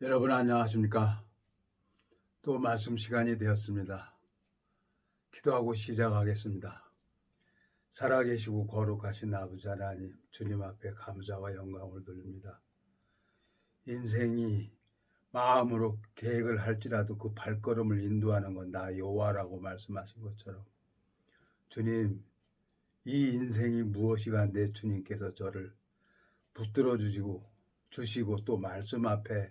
여러분 안녕하십니까? 또 말씀 시간이 되었습니다. 기도하고 시작하겠습니다. 살아계시고 거룩하신 아버지 하나님, 주님 앞에 감사와 영광을 돌립니다. 인생이 마음으로 계획을 할지라도 그 발걸음을 인도하는 건 나 여호와라고 말씀하신 것처럼 주님, 이 인생이 무엇이간데 주님께서 저를 붙들어 주시고 또 말씀 앞에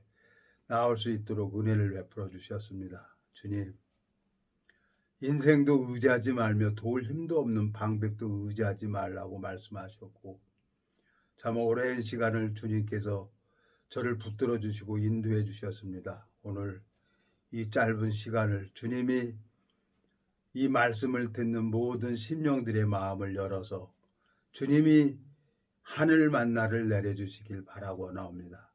나올 수 있도록 은혜를 베풀어 주셨습니다. 주님, 인생도 의지하지 말며 도울 힘도 없는 방백도 의지하지 말라고 말씀하셨고 참 오랜 시간을 주님께서 저를 붙들어 주시고 인도해 주셨습니다. 오늘 이 짧은 시간을 주님이 이 말씀을 듣는 모든 심령들의 마음을 열어서 주님이 하늘 만나를 내려주시길 바라고 나옵니다.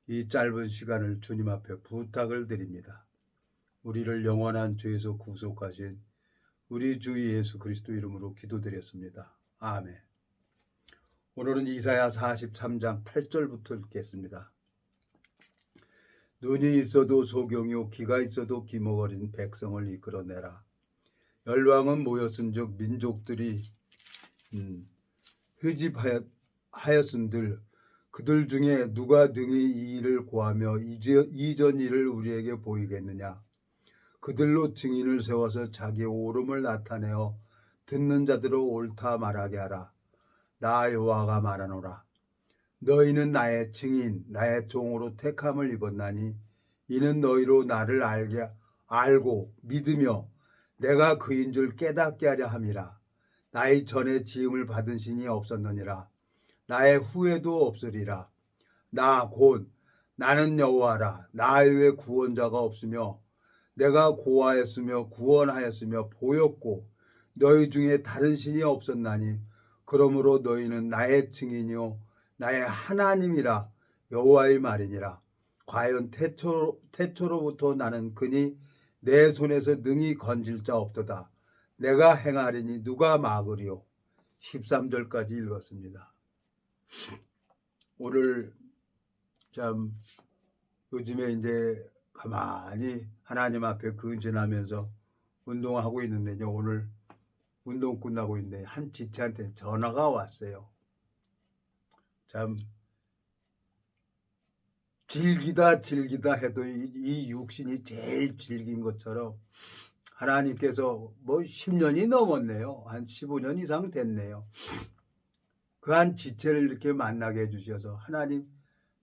이 짧은 시간을 주님 앞에 부탁을 드립니다. 우리를 영원한 죄에서 구속하신 우리 주 예수 그리스도 이름으로 기도드렸습니다. 아멘. 오늘은 이사야 43장 8절부터 읽겠습니다. 눈이 있어도 소경이요 귀가 있어도 기목어린 백성을 이끌어내라. 열왕은 모였은즉 민족들이 회집하였은들 그들 중에 누가 등이 이 일을 고하며 이전 일을 우리에게 보이겠느냐. 그들로 증인을 세워서 자기 옳음을 나타내어 듣는 자들로 옳다 말하게 하라. 나 여호와가 말하노라. 너희는 나의 증인 나의 종으로 택함을 입었나니 이는 너희로 나를 알고 믿으며 내가 그인 줄 깨닫게 하려 함이라. 나의 전에 지음을 받은 신이 없었느니라. 나의 후에도 없으리라. 나 곧 나는 여호와라. 나 외에 구원자가 없으며 내가 고하였으며 구원하였으며 보였고 너희 중에 다른 신이 없었나니 그러므로 너희는 나의 증인이요 나의 하나님이라 여호와의 말이니라. 과연 태초로부터 나는 그니 내 손에서 능히 건질 자 없도다. 내가 행하리니 누가 막으리요. 13절까지 읽었습니다. 오늘 참 요즘에 이제 가만히 하나님 앞에 근신하면서 운동하고 있는데요. 오늘 운동 끝나고 있는데 한 지체한테 전화가 왔어요. 참 즐기다 해도 이 육신이 제일 즐긴 것처럼 하나님께서 뭐 10년이 넘었네요. 한 15년 이상 됐네요. 그 한 지체를 이렇게 만나게 해주셔서 하나님,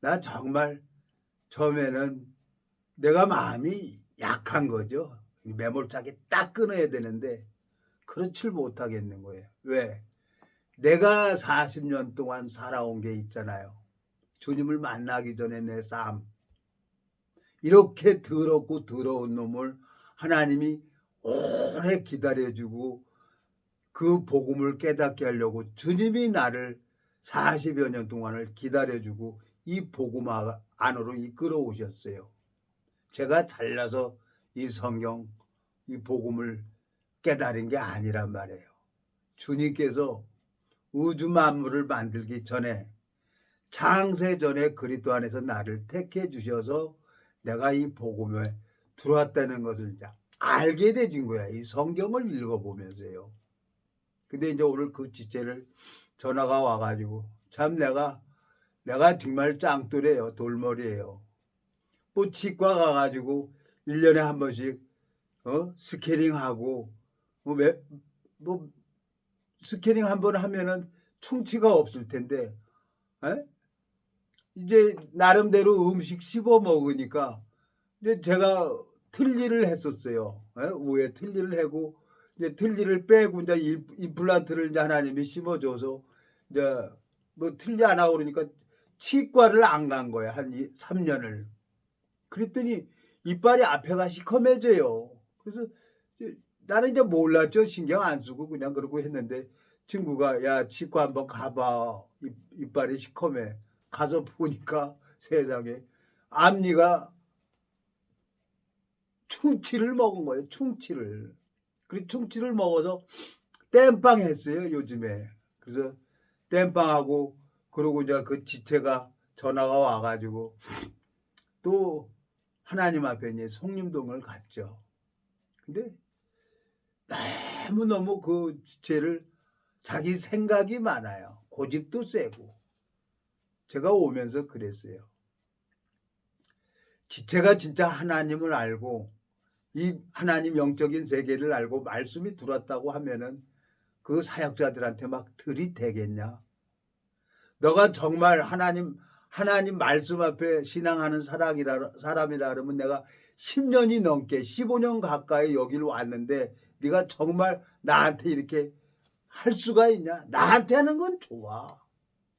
나 정말 처음에는 내가 마음이 약한 거죠. 매몰차게 딱 끊어야 되는데 그렇질 못하겠는 거예요. 왜? 내가 40년 동안 살아온 게 있잖아요. 주님을 만나기 전에 내 삶. 이렇게 더럽고 더러운 놈을 하나님이 오래 기다려주고 그 복음을 깨닫게 하려고 주님이 나를 40여 년 동안을 기다려주고 이 복음 안으로 이끌어 오셨어요. 제가 잘나서 이 성경, 이 복음을 깨달은 게 아니란 말이에요. 주님께서 우주 만물을 만들기 전에 창세 전에 그리스도 안에서 나를 택해 주셔서 내가 이 복음에 들어왔다는 것을 이제 알게 되진 거야. 이 성경을 읽어보면서요. 근데 이제 오늘 그 지체를 전화가 와가지고 참 내가 정말 짱돌이에요. 돌머리예요. 뭐 치과 가가지고 1년에 한 번씩 스캐닝하고 뭐 스캐닝 한 번 하면은 충치가 없을 텐데 에? 이제 나름대로 음식 씹어 먹으니까 이제 제가 틀니를 했었어요. 우에 틀니를 하고 이제 틀니를 빼고 이제 임플란트를 이제 하나님이 심어줘서 이제 뭐 틀니 안 하고 그러니까 치과를 안 간 거야. 한 3년을. 그랬더니 이빨이 앞에가 시커매져요. 그래서 나는 이제 몰랐죠. 신경 안 쓰고 그냥 그러고 했는데 친구가 야 치과 한번 가봐. 이빨이 시커매. 가서 보니까 세상에 앞니가 충치를 먹은 거예요. 충치를. 그리고 충치를 먹어서 땜빵 했어요. 요즘에. 그래서 땜빵하고 그러고 이제 그 지체가 전화가 와가지고 또 하나님 앞에 이제 송림동을 갔죠. 근데 너무너무 그 지체를 자기 생각이 많아요. 고집도 세고. 제가 오면서 그랬어요. 지체가 진짜 하나님을 알고 이 하나님 영적인 세계를 알고 말씀이 들었다고 하면은 그 사역자들한테 막 들이대겠냐? 너가 정말 하나님 말씀 앞에 신앙하는 사람이라 그러면 내가 10년이 넘게 15년 가까이 여기를 왔는데 네가 정말 나한테 이렇게 할 수가 있냐? 나한테 하는 건 좋아.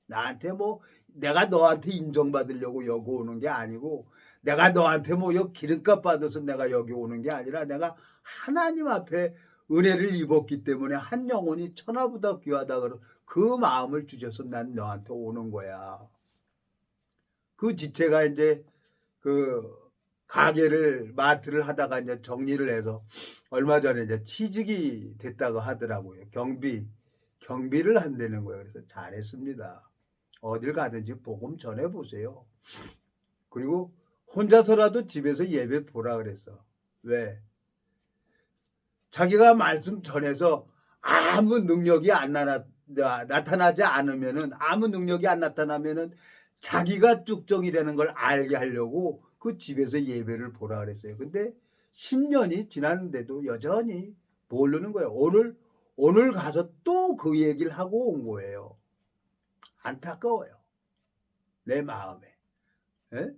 나한테 뭐 내가 너한테 인정받으려고 여기 오는 게 아니고 내가 너한테 뭐 여기 기름값 받아서 내가 여기 오는 게 아니라 내가 하나님 앞에 은혜를 입었기 때문에 한 영혼이 천하보다 귀하다 그런 그 마음을 주셔서 난 너한테 오는 거야. 그 지체가 이제 그 가게를 마트를 하다가 이제 정리를 해서 얼마 전에 이제 취직이 됐다고 하더라고요. 경비를 한다는 거예요. 그래서 잘했습니다. 어딜 가든지 복음 전해 보세요. 그리고 혼자서라도 집에서 예배 보라 그랬어. 왜? 자기가 말씀 전해서 아무 능력이 안 나타나지 않으면은 아무 능력이 안 나타나면은 자기가 쭉정이라는 걸 알게 하려고 그 집에서 예배를 보라 그랬어요. 근데 10년이 지났는데도 여전히 모르는 거예요. 오늘 가서 또 그 얘기를 하고 온 거예요. 안타까워요. 내 마음에. 예?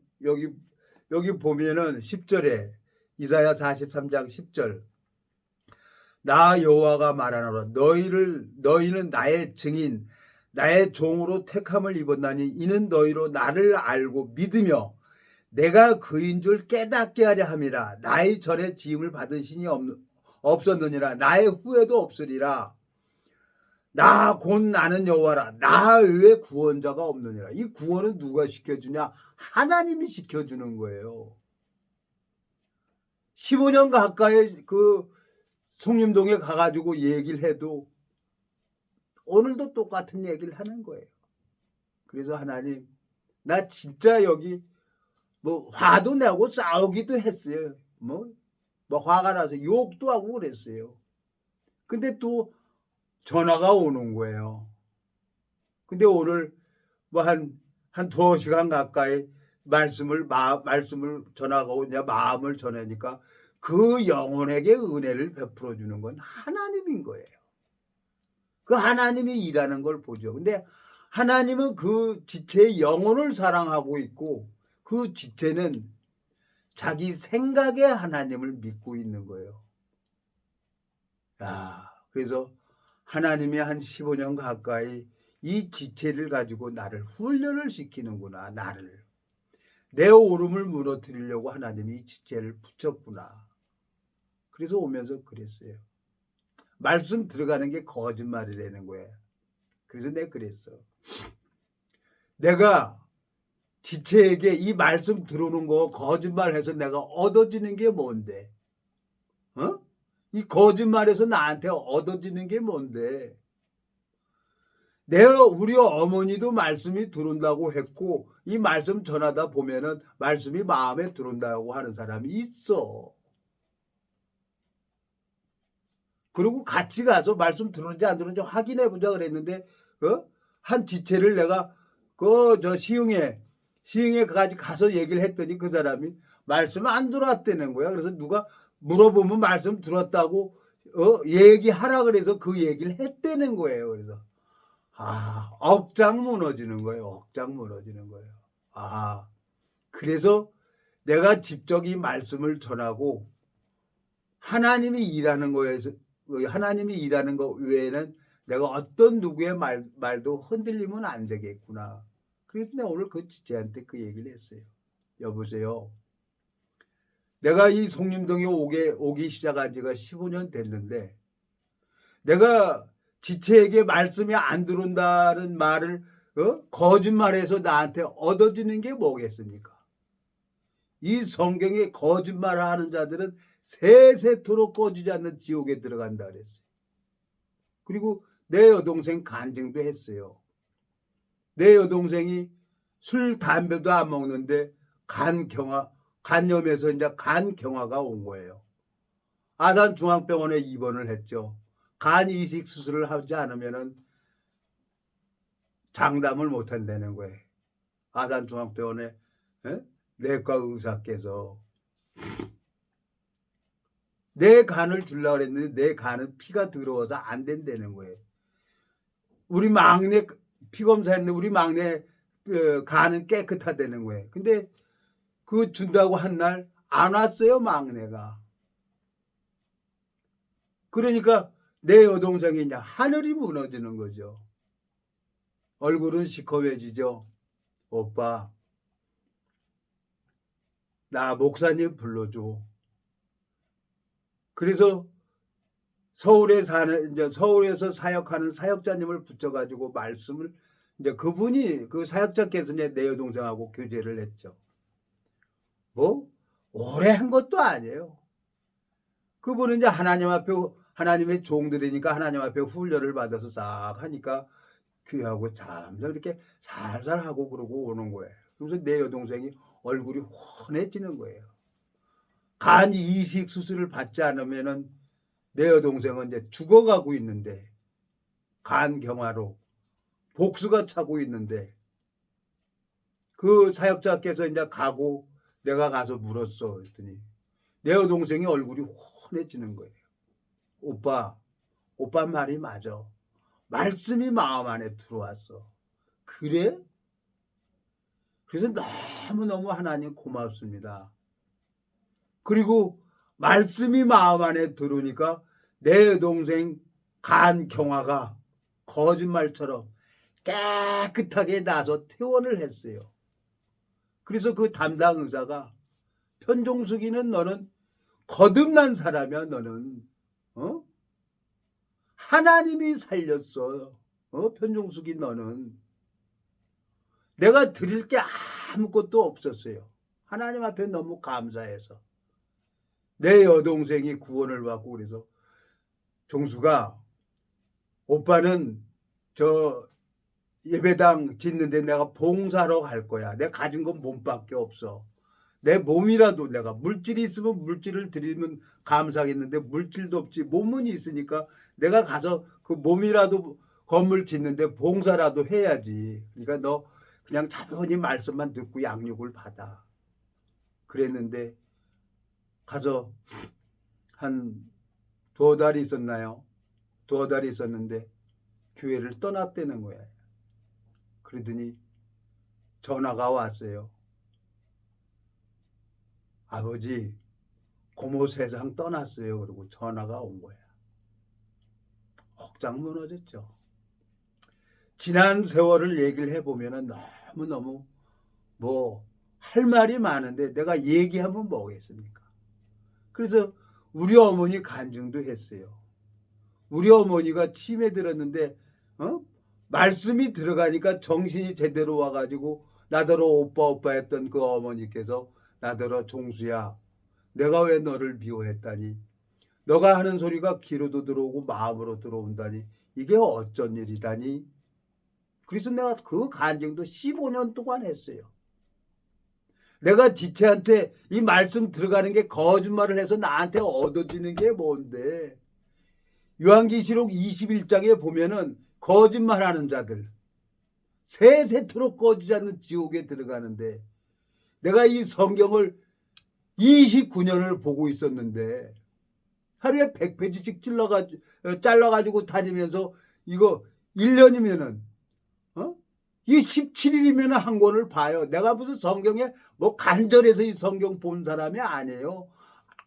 여기 보면은 10절에 이사야 43장 10절 나 여호와가 말하노라 너희는 나의 증인 나의 종으로 택함을 입었나니 이는 너희로 나를 알고 믿으며 내가 그인 줄 깨닫게 하려 함이라 나의 전에 지음을 받은 신이 없었느니라 나의 후에도 없으리라 나 곧 나는 여호와라 나 외에 구원자가 없느니라. 이 구원은 누가 시켜주냐? 하나님이 시켜주는 거예요. 15년 가까이 그 송림동에 가가지고 얘기를 해도 오늘도 똑같은 얘기를 하는 거예요. 그래서 하나님 나 진짜 여기 뭐 화도 내고 싸우기도 했어요. 뭐 화가 나서 욕도 하고 그랬어요. 근데 또 전화가 오는 거예요. 근데 오늘 뭐 한 2시간 가까이 말씀을 전하고 오냐 마음을 전하니까 그 영혼에게 은혜를 베풀어 주는 건 하나님인 거예요. 그 하나님이 일하는 걸 보죠. 근데 하나님은 그 지체의 영혼을 사랑하고 있고 그 지체는 자기 생각에 하나님을 믿고 있는 거예요. 그래서 하나님이 한 15년 가까이 이 지체를 가지고 나를 훈련을 시키는구나. 나를. 내 오름을 무너뜨리려고 하나님이 이 지체를 붙였구나. 그래서 오면서 그랬어요. 말씀 들어가는 게 거짓말이라는 거예요. 그래서 내가 그랬어. 내가 지체에게 이 말씀 들어오는 거 거짓말해서 내가 얻어지는 게 뭔데? 이 거짓말에서 나한테 얻어지는 게 뭔데? 우리 어머니도 말씀이 들어온다고 했고 이 말씀 전하다 보면은 말씀이 마음에 들어온다고 하는 사람이 있어. 그리고 같이 가서 말씀 들어오는지 안 들어오는지 확인해 보자 그랬는데 한 지체를 내가 시흥에 가서 얘기를 했더니 그 사람이 말씀 안 들어왔다는 거야. 그래서 누가 물어보면 말씀 들었다고 얘기하라 그래서 그 얘기를 했다는 거예요. 그래서 억장 무너지는 거예요. 억장 무너지는 거예요. 그래서 내가 직접 이 말씀을 전하고 하나님이 일하는 거 외에는 내가 어떤 누구의 말도 흔들리면 안 되겠구나. 그래서 내가 오늘 그 지체한테 그 얘기를 했어요. 여보세요. 내가 이 송림동에 오기 시작한 지가 15년 됐는데 내가 지체에게 말씀이 안 들어온다는 말을 거짓말해서 나한테 얻어지는 게 뭐겠습니까? 이 성경에 거짓말하는 자들은 세세토록 꺼지지 않는 지옥에 들어간다 그랬어요. 그리고 내 여동생 간증도 했어요. 내 여동생이 술, 담배도 안 먹는데 간염에서 이제 간경화가 온 거예요. 아산 중앙병원에 입원을 했죠. 간 이식 수술을 하지 않으면은 장담을 못 한다는 거예요. 아산 중앙병원에 내과 의사께서 내 간을 주려고 그랬는데 내 간은 피가 더러워서 안 된다는 거예요. 우리 막내 피 검사했는데 우리 막내 간은 깨끗하다는 거예요. 근데 그 준다고 한 날 안 왔어요, 막내가. 그러니까 내 여동생이 이제 하늘이 무너지는 거죠. 얼굴은 시커매지죠. 오빠, 나 목사님 불러줘. 그래서 이제 서울에서 사역하는 사역자님을 붙여가지고 말씀을 이제 그분이 그 사역자께서 이제 내 여동생하고 교제를 했죠. 뭐 오래 한 것도 아니에요. 그분은 이제 하나님 앞에 하나님의 종들이니까 하나님 앞에 훈련을 받아서 싹 하니까 귀하고 잠잠 이렇게 살살 하고 그러고 오는 거예요. 그래서 내 여동생이 얼굴이 훤해지는 거예요. 간 이식 수술을 받지 않으면은 내 여동생은 이제 죽어가고 있는데 간경화로 복수가 차고 있는데 그 사역자께서 이제 가고 내가 가서 물었어. 그랬더니 내 여동생이 얼굴이 훤해지는 거예요. 오빠 말이 맞아. 말씀이 마음 안에 들어왔어. 그래? 그래서 너무너무 하나님 고맙습니다. 그리고 말씀이 마음 안에 들어오니까 내 동생 간경화가 거짓말처럼 깨끗하게 나서 퇴원을 했어요. 그래서 그 담당 의사가 편종숙이는 너는 거듭난 사람이야. 너는 하나님이 살렸어. 편종숙이 너는 내가 드릴 게 아무것도 없었어요. 하나님 앞에 너무 감사해서 내 여동생이 구원을 받고 그래서 종수가 오빠는 저 예배당 짓는데 내가 봉사로 갈 거야. 내가 가진 건 몸밖에 없어. 내 몸이라도 내가 물질이 있으면 물질을 드리면 감사하겠는데 물질도 없지. 몸은 있으니까 내가 가서 그 몸이라도 건물 짓는데 봉사라도 해야지. 그러니까 너 그냥 자본히 말씀만 듣고 양육을 받아. 그랬는데 가서 한 2달 있었나요? 2달 있었는데 교회를 떠났다는 거예요. 그러더니 전화가 왔어요. 아버지, 고모 세상 떠났어요. 그러고 전화가 온 거야. 억장 무너졌죠. 지난 세월을 얘기를 해보면 너무너무 할 말이 많은데 내가 얘기하면 뭐겠습니까? 그래서 우리 어머니 간증도 했어요. 우리 어머니가 치매 들었는데 말씀이 들어가니까 정신이 제대로 와가지고 나더러 오빠 했던 그 어머니께서 나더러 종수야 내가 왜 너를 미워했다니 너가 하는 소리가 귀로도 들어오고 마음으로 들어온다니 이게 어쩐 일이다니. 그래서 내가 그 간증도 15년 동안 했어요. 내가 지체한테 이 말씀 들어가는 게 거짓말을 해서 나한테 얻어지는 게 뭔데. 요한계시록 21장에 보면은 거짓말하는 자들 세세토록 꺼지지 않는 지옥에 들어가는데 내가 이 성경을 29년을 보고 있었는데 하루에 100페이지씩 잘라가지고 다니면서 이거 1년이면은 이 17일이면 한 권을 봐요. 내가 무슨 성경에 간절해서 이 성경 본 사람이 아니에요.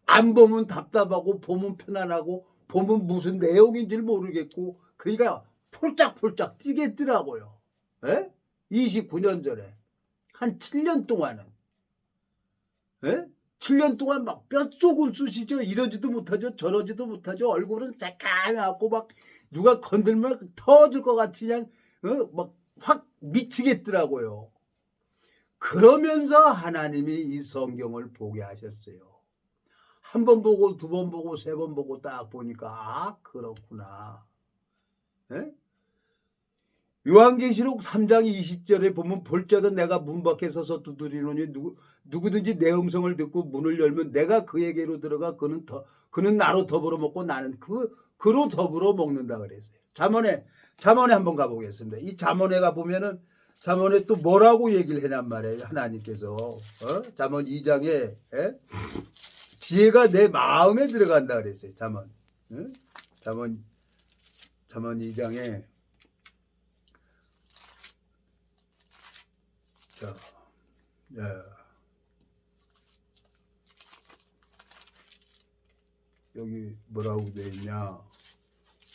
안 보면 답답하고 보면 편안하고 보면 무슨 내용인지 모르겠고 그러니까 폴짝폴짝 뛰겠더라고요. 29년 전에 한 7년 동안은 7년 동안 막 뼛속은 쑤시죠. 이러지도 못하죠. 저러지도 못하죠. 얼굴은 새까맣고 막 누가 건들면 터질 것 같이 그냥 막 확 미치겠더라고요. 그러면서 하나님이 이 성경을 보게 하셨어요. 한 번 보고 2번 보고 3번 보고 딱 보니까 그렇구나. 요한계시록 3장 20절에 보면 볼자도 내가 문 밖에 서서 두드리노니 누구든지 내 음성을 듣고 문을 열면 내가 그에게로 들어가 그는 나로 더불어 먹고 나는 그로 더불어 먹는다 그랬어요. 잠언에 한번 가보겠습니다. 이 잠언에 가보면은 잠언에 또 뭐라고 얘기를 해냔 말이에요. 하나님께서 잠언 2장에 지혜가 내 마음에 들어간다 그랬어요. 잠언 2장에 자, 여기 뭐라고 되어 있냐?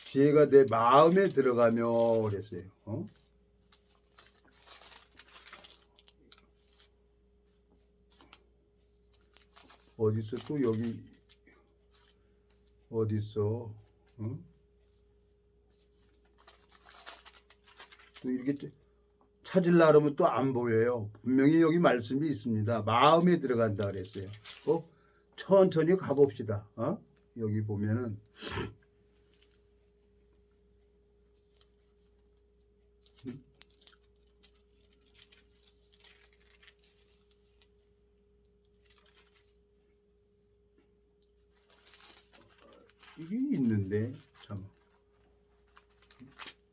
지혜가 내 마음에 들어가며 그랬어요. 어딨어? 또 여기 어딨어? 또 이렇게 찾으려고 하면 또 안 보여요. 분명히 여기 말씀이 있습니다. 마음에 들어간다 그랬어요. 천천히 가봅시다. 여기 보면은 이게 있는데 참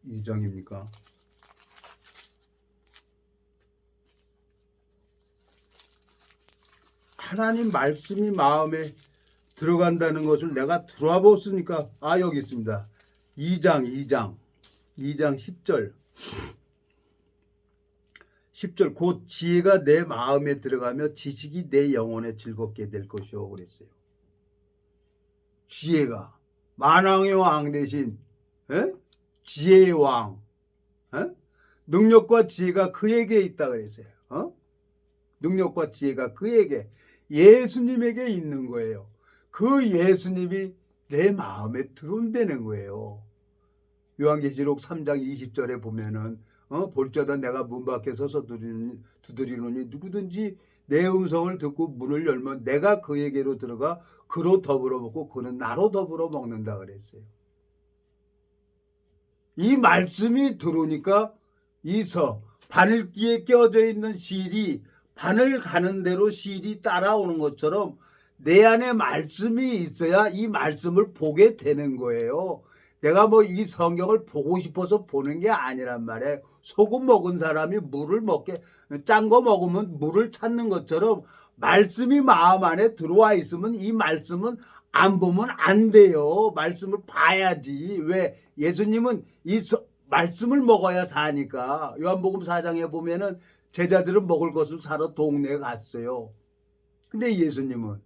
2장입니까? 하나님 말씀이 마음에 들어간다는 것을 내가 들어와 보았으니까 여기 있습니다. 2장 10절 곧 지혜가 내 마음에 들어가며 지식이 내 영혼에 즐겁게 될 것이오 그랬어요. 지혜가 만왕의 왕 대신 지혜의 왕 능력과 지혜가 그에게 있다 그랬어요. 능력과 지혜가 그에게 예수님에게 있는 거예요. 그 예수님이 내 마음에 들어온다는 거예요. 요한계시록 3장 20절에 보면은 볼자다 내가 문 밖에 서서 두드리노니 누구든지 내 음성을 듣고 문을 열면 내가 그에게로 들어가 그로 더불어 먹고 그는 나로 더불어 먹는다 그랬어요. 이 말씀이 들어오니까 바늘귀에 껴져 있는 실이 바늘 가는 대로 실이 따라오는 것처럼 내 안에 말씀이 있어야 이 말씀을 보게 되는 거예요. 내가 이 성경을 보고 싶어서 보는 게 아니란 말이에요. 소금 먹은 사람이 짠 거 먹으면 물을 찾는 것처럼 말씀이 마음 안에 들어와 있으면 이 말씀은 안 보면 안 돼요. 말씀을 봐야지. 왜? 예수님은 말씀을 먹어야 사니까. 요한복음 4장에 보면은 제자들은 먹을 것을 사러 동네에 갔어요. 근데 예수님은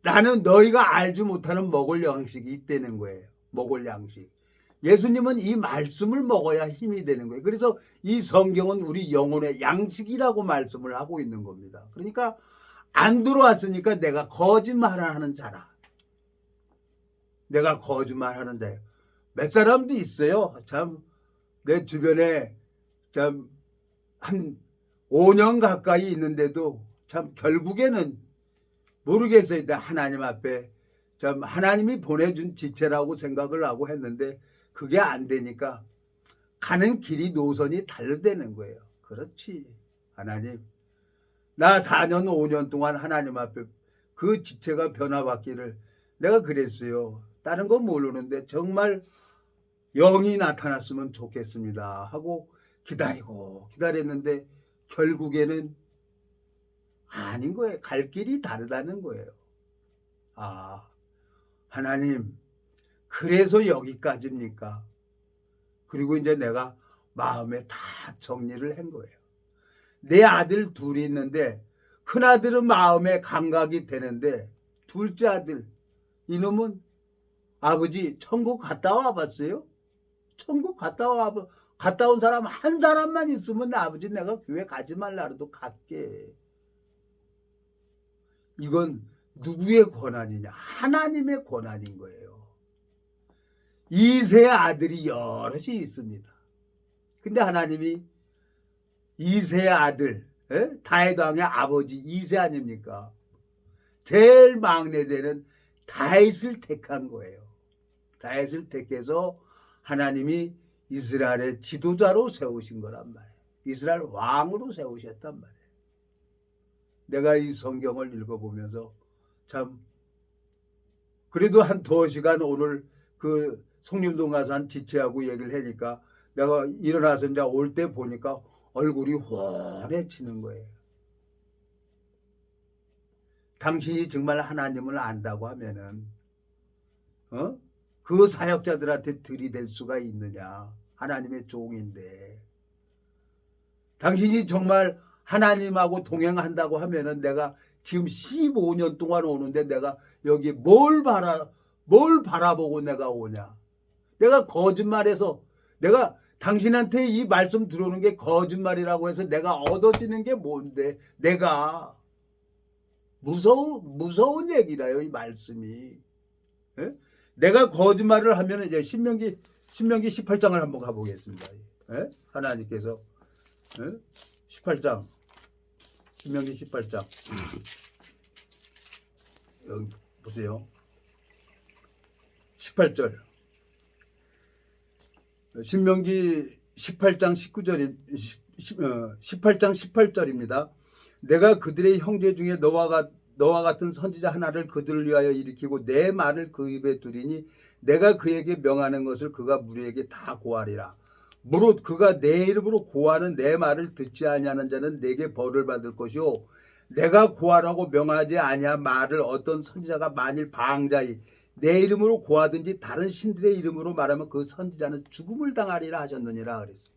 나는 너희가 알지 못하는 먹을 양식이 있다는 거예요. 먹을 양식. 예수님은 이 말씀을 먹어야 힘이 되는 거예요. 그래서 이 성경은 우리 영혼의 양식이라고 말씀을 하고 있는 겁니다. 그러니까 안 들어왔으니까 내가 거짓말하는 자라. 내가 거짓말하는 자예요. 몇 사람도 있어요. 참 내 주변에 참 한 5년 가까이 있는데도 참 결국에는 모르겠어요. 하나님 앞에 참 하나님이 보내준 지체라고 생각을 하고 했는데 그게 안 되니까 가는 길이 노선이 다르다는 거예요. 그렇지. 하나님 나 4년 5년 동안 하나님 앞에 그 지체가 변화받기를 내가 그랬어요. 다른 건 모르는데 정말 영이 나타났으면 좋겠습니다 하고 기다렸는데 결국에는 아닌 거예요. 갈 길이 다르다는 거예요. 하나님 그래서 여기까지입니까? 그리고 이제 내가 마음에 다 정리를 한 거예요. 내 아들 둘이 있는데 큰아들은 마음에 감각이 되는데 둘째 아들 이놈은 아버지 천국 갔다 와봤어요? 천국 갔다 온 사람 한 사람만 있으면 아버지 내가 교회 가지 말라 해도 갈게. 이건 누구의 권한이냐? 하나님의 권한인 거예요. 이세 아들이 여럿이 있습니다. 근데 하나님이 이세 아들 다윗 왕의 아버지 이세 아닙니까? 제일 막내 되는 다윗을 택한 거예요. 다윗을 택해서 하나님이 이스라엘의 지도자로 세우신 거란 말이에요. 이스라엘 왕으로 세우셨단 말이에요. 내가 이 성경을 읽어보면서 참 그래도 한 2시간 오늘 그 송림동 가서 한 지체하고 얘기를 하니까 내가 일어나서 이제 올 때 보니까 얼굴이 훤해지는 거예요. 당신이 정말 하나님을 안다고 하면은 그 사역자들한테 들이댈 수가 있느냐. 하나님의 종인데. 당신이 정말 하나님하고 동행한다고 하면은 내가 지금 15년 동안 오는데 내가 여기 뭘 바라보고 내가 오냐. 내가 거짓말해서 내가 당신한테 이 말씀 들어오는 게 거짓말이라고 해서 내가 얻어지는 게 뭔데. 내가 무서운 얘기라요, 이 말씀이. 예? 내가 거짓말을 하면 이제 신명기 18장을 한번 가보겠습니다. 예? 하나님께서 18장 신명기 18장 여기 보세요. 18절 신명기 18장 19절 18장 18절입니다. 내가 그들의 형제 중에 너와 같은 선지자 하나를 그들을 위하여 일으키고 내 말을 그 입에 두리니 내가 그에게 명하는 것을 그가 무리에게 다 고하리라. 무릇 그가 내 이름으로 고하는 내 말을 듣지 아니하는 자는 내게 벌을 받을 것이요 내가 고하라고 명하지 아니한 말을 어떤 선지자가 만일 방자히 내 이름으로 고하든지 다른 신들의 이름으로 말하면 그 선지자는 죽음을 당하리라 하셨느니라 그랬어요.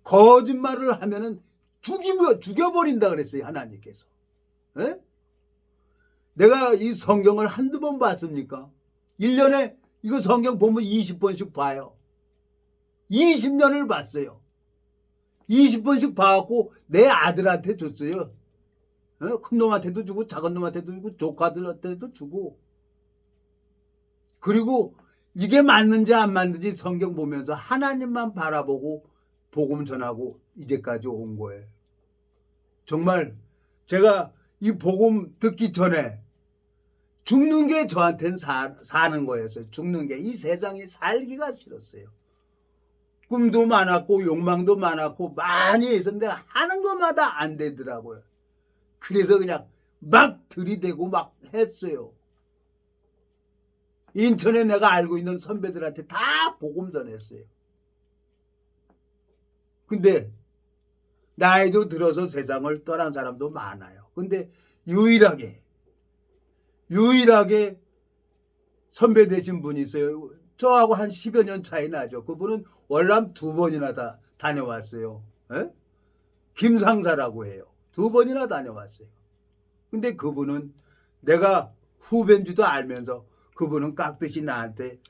거짓말을 하면은 죽여버린다 그랬어요, 하나님께서. 에? 내가 이 성경을 한두 번 봤습니까? 1년에 이거 성경 보면 20번씩 봐요. 20년을 봤어요. 20번씩 봐갖고 내 아들한테 줬어요. 큰 놈한테도 주고 작은 놈한테도 주고 조카들한테도 주고. 그리고 이게 맞는지 안 맞는지 성경 보면서 하나님만 바라보고 복음 전하고 이제까지 온 거예요. 정말 제가 이 복음 듣기 전에 죽는 게 저한테는 사는 거였어요. 죽는 게. 이 세상에 살기가 싫었어요. 꿈도 많았고 욕망도 많았고 많이 했었는데 하는 것마다 안 되더라고요. 그래서 그냥 막 들이대고 막 했어요. 인천에 내가 알고 있는 선배들한테 다 복음 전했어요. 근데 나이도 들어서 세상을 떠난 사람도 많아요. 근데 유일하게 선배 되신 분이 있어요. 저하고 한 10여 년 차이 나죠. 그분은 월남 2번이나 다 다녀왔어요. 에? 김상사라고 해요. 2번이나 다녀왔어요. 근데 그분은 내가 후배인 줄도 알면서 그분은 깍듯이 나한테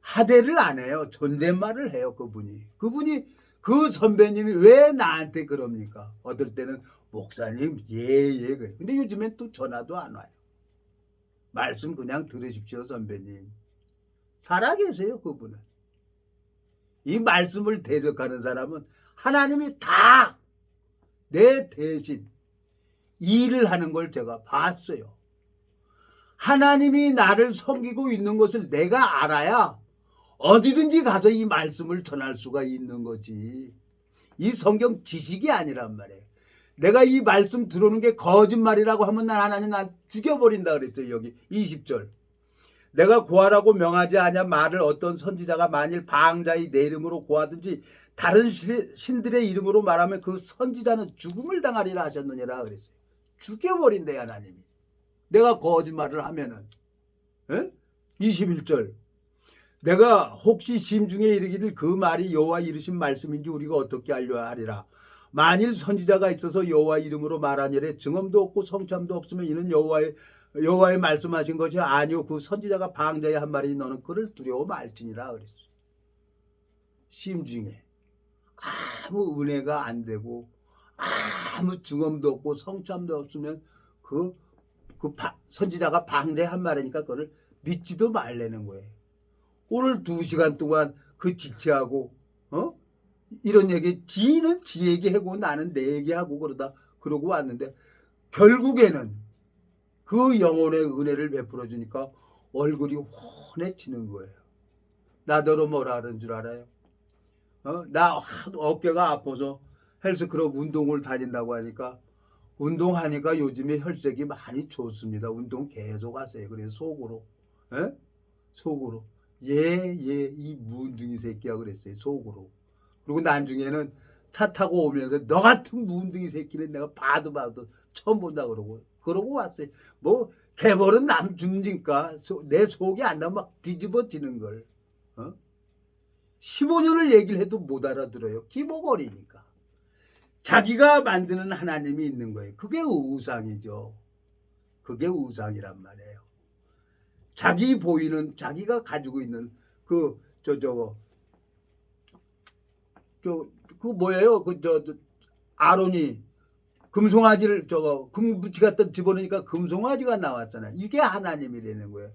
하대를 안 해요. 존댓말을 해요. 그분이 그 선배님이 왜 나한테 그럽니까? 어떨 때는 목사님 예 그래. 근데 요즘엔 또 전화도 안 와요. 말씀 그냥 들으십시오 선배님. 살아계세요 그분은. 이 말씀을 대적하는 사람은 하나님이 다 내 대신 일을 하는 걸 제가 봤어요. 하나님이 나를 섬기고 있는 것을 내가 알아야 어디든지 가서 이 말씀을 전할 수가 있는 거지. 이 성경 지식이 아니란 말이에요. 내가 이 말씀 들어오는 게 거짓말이라고 하면 난 하나님 난 죽여버린다 그랬어요. 여기 20절. 내가 고하라고 명하지 아냐 말을 어떤 선지자가 만일 방자히 내 이름으로 고하든지 다른 신들의 이름으로 말하면 그 선지자는 죽음을 당하리라 하셨느니라 그랬어요. 죽여버린대 하나님이. 내가 거짓말을 하면은. 21절. 내가 혹시 심중에 이르기를 그 말이 여호와 이르신 말씀인지 우리가 어떻게 알려 하리라. 만일 선지자가 있어서 여호와 이름으로 말하니래 증언도 없고 성참도 없으면 이는 여호와의 말씀하신 것이 아니오. 그 선지자가 방자에 한 말이 너는 그를 두려워 말지니라 그랬어. 심중에 아무 은혜가 안 되고 아무 증언도 없고 성참도 없으면 그 선지자가 방자에 한 말이니까 그걸 믿지도 말라는 거예요. 오늘 2시간 동안 그 지체하고 이런 얘기 지는 지 얘기하고 나는 내 얘기하고 그러고 왔는데 결국에는 그 영혼의 은혜를 베풀어 주니까 얼굴이 훤해지는 거예요. 나더러 뭐라 그런 줄 알아요? 나 어깨가 아파서 헬스클럽 운동을 다닌다고 하니까 운동하니까 요즘에 혈색이 많이 좋습니다. 운동 계속 하세요. 그래서 속으로, 에? 속으로 이 무운둥이 새끼야 그랬어요. 속으로. 그리고 나중에는 차 타고 오면서 너 같은 무운둥이 새끼는 내가 봐도 처음 본다 그러고 왔어요. 뭐 개벌은 남 죽니까 내 속이 안 나면 막 뒤집어지는 걸. 15년을 얘기를 해도 못 알아들어요. 기복어리니까. 자기가 만드는 하나님이 있는 거예요. 그게 우상이죠. 그게 우상이란 말이에요. 자기 보이는, 자기가 가지고 있는 뭐예요? 아론이 금송아지를 금붙이 갖다 집어넣으니까 금송아지가 나왔잖아요. 이게 하나님이 되는 거예요.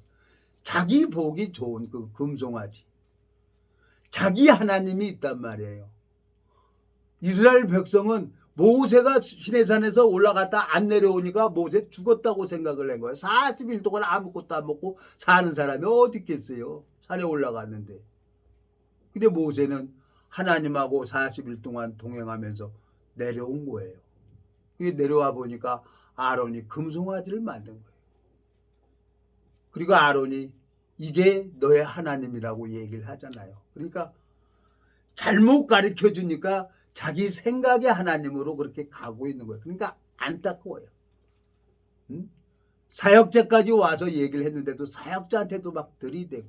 자기 보기 좋은 그 금송아지. 자기 하나님이 있단 말이에요. 이스라엘 백성은 모세가 시내산에서 올라갔다 안 내려오니까 모세 죽었다고 생각을 한 거예요. 40일 동안 아무것도 안 먹고 사는 사람이 어디 있겠어요. 산에 올라갔는데. 근데 모세는 하나님하고 40일 동안 동행하면서 내려온 거예요. 그게 내려와 보니까 아론이 금송아지를 만든 거예요. 그리고 아론이 이게 너의 하나님이라고 얘기를 하잖아요. 그러니까 잘못 가르쳐 주니까 자기 생각의 하나님으로 그렇게 가고 있는 거예요. 그러니까 안타까워요. 사역자까지 와서 얘기를 했는데도 사역자한테도 막 들이대고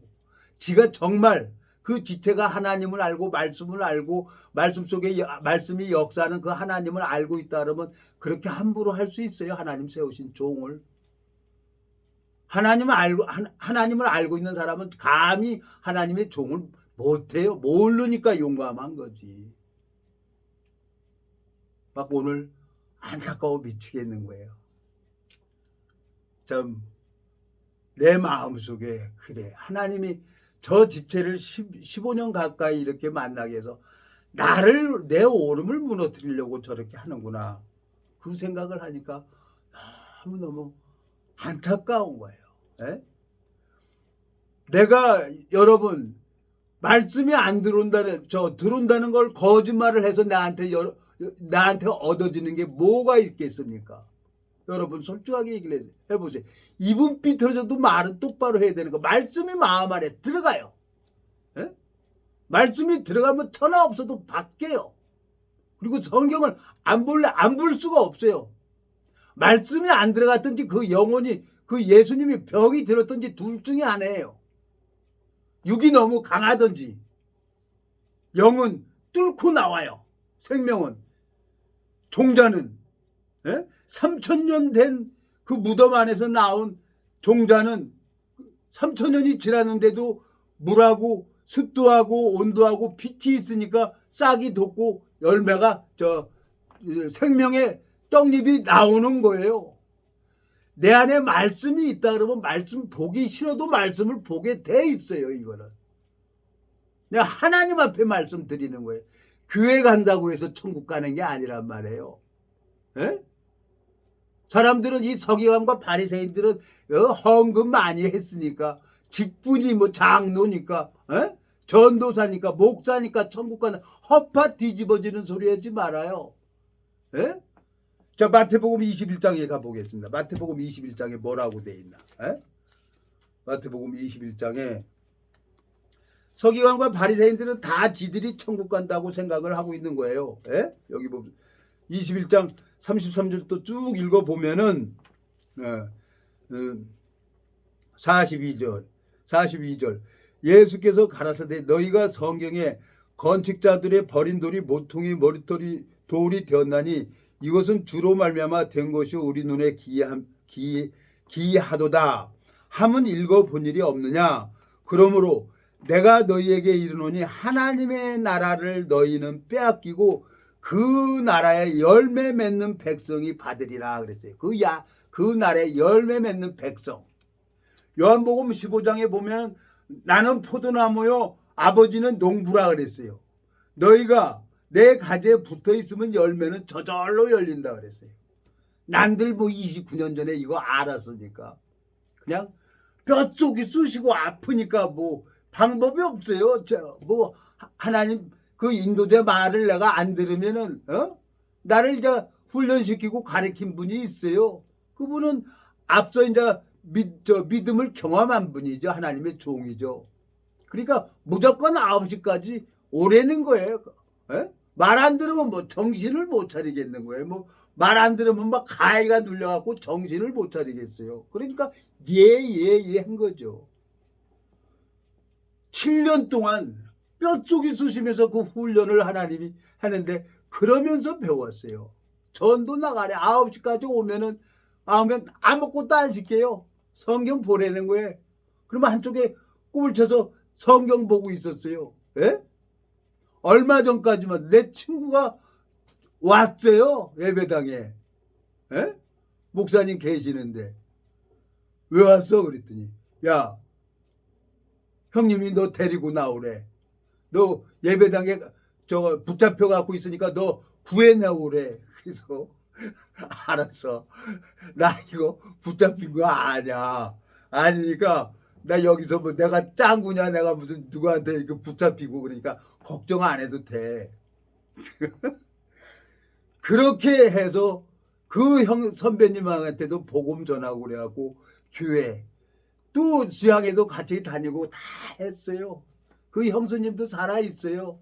지가 정말 그 지체가 하나님을 알고 말씀을 알고 말씀 속에 말씀이 역사하는 그 하나님을 알고 있다 그러면 그렇게 함부로 할 수 있어요? 하나님 세우신 종을. 하나님을 알고 있는 사람은 감히 하나님의 종을 못해요. 모르니까 용감한 거지. 막 오늘 안타까워 미치겠는 거예요. 참 내 마음속에 그래 하나님이 저 지체를 15년 가까이 이렇게 만나게 해서 나를 내 오름을 무너뜨리려고 저렇게 하는구나. 그 생각을 하니까 너무너무 안타까운 거예요. 에? 내가 여러분 말씀이 안 들어온다는 걸 거짓말을 해서 나한테 얻어지는 게 뭐가 있겠습니까? 여러분 솔직하게 얘기를 해보세요. 입은 삐뚤어져도 말은 똑바로 해야 되는 거. 말씀이 마음 안에 들어가요. 에? 말씀이 들어가면 천하 없어도 바뀌어요. 그리고 성경을 안 볼 수가 없어요. 말씀이 안 들어갔든지 그 영혼이 그 예수님이 병이 들었든지 둘 중에 하나예요. 육이 너무 강하든지 영은 뚫고 나와요. 생명은. 종자는 3,000년 된 그 무덤 안에서 나온 종자는 3,000년이 지났는데도 물하고 습도하고 온도하고 빛이 있으니까 싹이 돋고 열매가 생명의 떡잎이 나오는 거예요. 내 안에 말씀이 있다 그러면 말씀 보기 싫어도 말씀을 보게 돼 있어요. 이거는 내가 하나님 앞에 말씀드리는 거예요. 교회 간다고 해서 천국 가는 게 아니란 말이에요. 에? 사람들은 이 서기관과 바리새인들은 헌금 많이 했으니까 직분이 뭐 장로니까 전도사니까 목사니까 천국 가는 허파 뒤집어지는 소리 하지 말아요. 에? 자, 마태복음 21장에 가보겠습니다. 마태복음 21장에 뭐라고 돼 있나? 마태복음 21장에 서기관과 바리새인들은 다 지들이 천국 간다고 생각을 하고 있는 거예요. 여기 보면 21장 33절부터 쭉 읽어보면은 42절 예수께서 가라사대 너희가 성경에 건축자들의 버린 돌이 모퉁이 돌이 되었나니 이것은 주로 말미암아 된 것이 우리 눈에 기이하도다 함은 읽어본 일이 없느냐. 그러므로 내가 너희에게 이르노니 하나님의 나라를 너희는 빼앗기고 그 나라에 열매 맺는 백성이 받으리라 그랬어요. 그 나라에 열매 맺는 백성. 요한복음 15장에 보면 나는 포도나무요 아버지는 농부라 그랬어요. 너희가 내 가지에 붙어 있으면 열매는 저절로 열린다 그랬어요. 난들 뭐 29년 전에 이거 알았습니까? 그냥 뼈 쪽이 쑤시고 아프니까 뭐 방법이 없어요. 뭐 하나님 그 인도자 말을 내가 안 들으면은 나를 이제 훈련시키고 가르친 분이 있어요. 그분은 앞서 이제 믿음을 경험한 분이죠. 하나님의 종이죠. 그러니까 무조건 9시까지 오래는 거예요. 말 안 들으면 뭐 정신을 못 차리겠는 거예요. 뭐 말 안 들으면 막 가해가 눌려갖고 정신을 못 차리겠어요. 그러니까 예 한 거죠. 7년 동안 뼛속이 쑤시면서 그 훈련을 하나님이 하는데 그러면서 배웠어요. 전도 나가래. 9시까지 오면 아무것도 안 시켜요. 성경 보내는 거예요. 그러면 한쪽에 꿈을 쳐서 성경 보고 있었어요. 예? 얼마 전까지만 내 친구가 왔어요. 예배당에. 예? 목사님 계시는데. 왜 왔어? 그랬더니 야, 형님이 너 데리고 나오래. 너 예배당에 저거 붙잡혀 갖고 있으니까 너 구해 나오래. 그래서 알았어. 나 이거 붙잡힌 거 아니야. 아니니까 나 여기서 뭐 내가 짱구냐 내가 무슨 누구한테 이렇게 붙잡히고 그러니까 걱정 안 해도 돼. 그렇게 해서 그 형 선배님한테도 복음 전하고 그래갖고 교회 또 지향에도 같이 다니고 다 했어요. 그 형수님도 살아 있어요.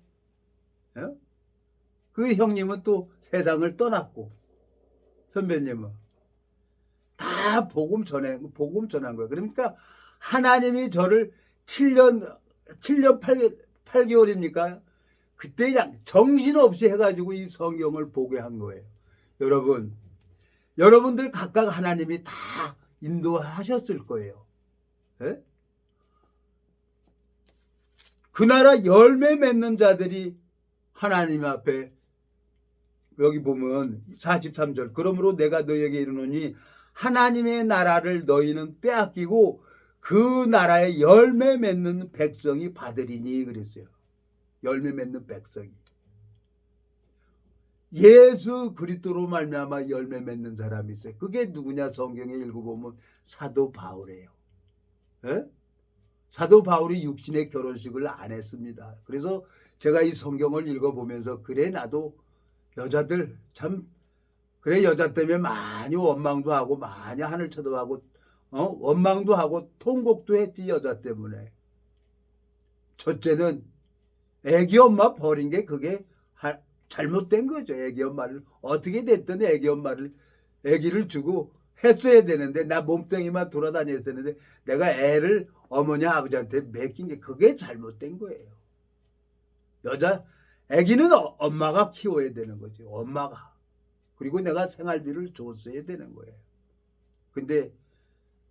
그 형님은 또 세상을 떠났고 선배님은 다 복음 전한 거예요. 그러니까 하나님이 저를 7년 8개월입니까? 그때 그냥 정신없이 해가지고 이 성경을 보게 한 거예요. 여러분들 각각 하나님이 다 인도하셨을 거예요. 예? 그 나라 열매 맺는 자들이 하나님 앞에 여기 보면 43절 그러므로 내가 너희에게 이르노니 하나님의 나라를 너희는 빼앗기고 그 나라의 열매 맺는 백성이 받으리니 그랬어요. 열매 맺는 백성이. 예수 그리스도로 말미암아 열매 맺는 사람이 있어요. 그게 누구냐? 성경에 읽어보면 사도 바울이에요. 예? 사도 바울이 육신의 결혼식을 안 했습니다. 그래서 제가 이 성경을 읽어보면서 그래 나도 여자들 참 그래 여자 때문에 많이 원망도 하고 많이 하늘 쳐다보고 원망도 하고 통곡도 했지 여자 때문에. 첫째는 애기 엄마 버린 게 그게 잘못된 거죠. 애기 엄마를 어떻게 됐든 애기를 주고 했어야 되는데 나 몸뚱이만 돌아다녔어야 되는데 내가 애를 어머니 아버지한테 맡긴 게 그게 잘못된 거예요. 애기는 엄마가 키워야 되는 거죠. 엄마가. 그리고 내가 생활비를 줬어야 되는 거예요. 근데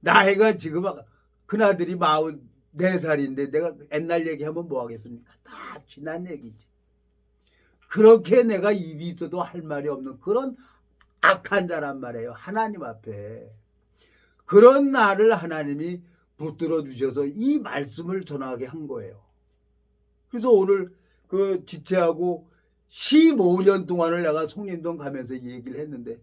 나이가 지금 큰아들이 44살인데 내가 옛날 얘기하면 뭐 하겠습니까? 다 지난 얘기지. 그렇게 내가 입이 있어도 할 말이 없는 그런 악한 자란 말이에요. 하나님 앞에. 그런 나를 하나님이 붙들어 주셔서 이 말씀을 전하게 한 거예요. 그래서 오늘 그 지체하고 15년 동안을 내가 송림동 가면서 얘기를 했는데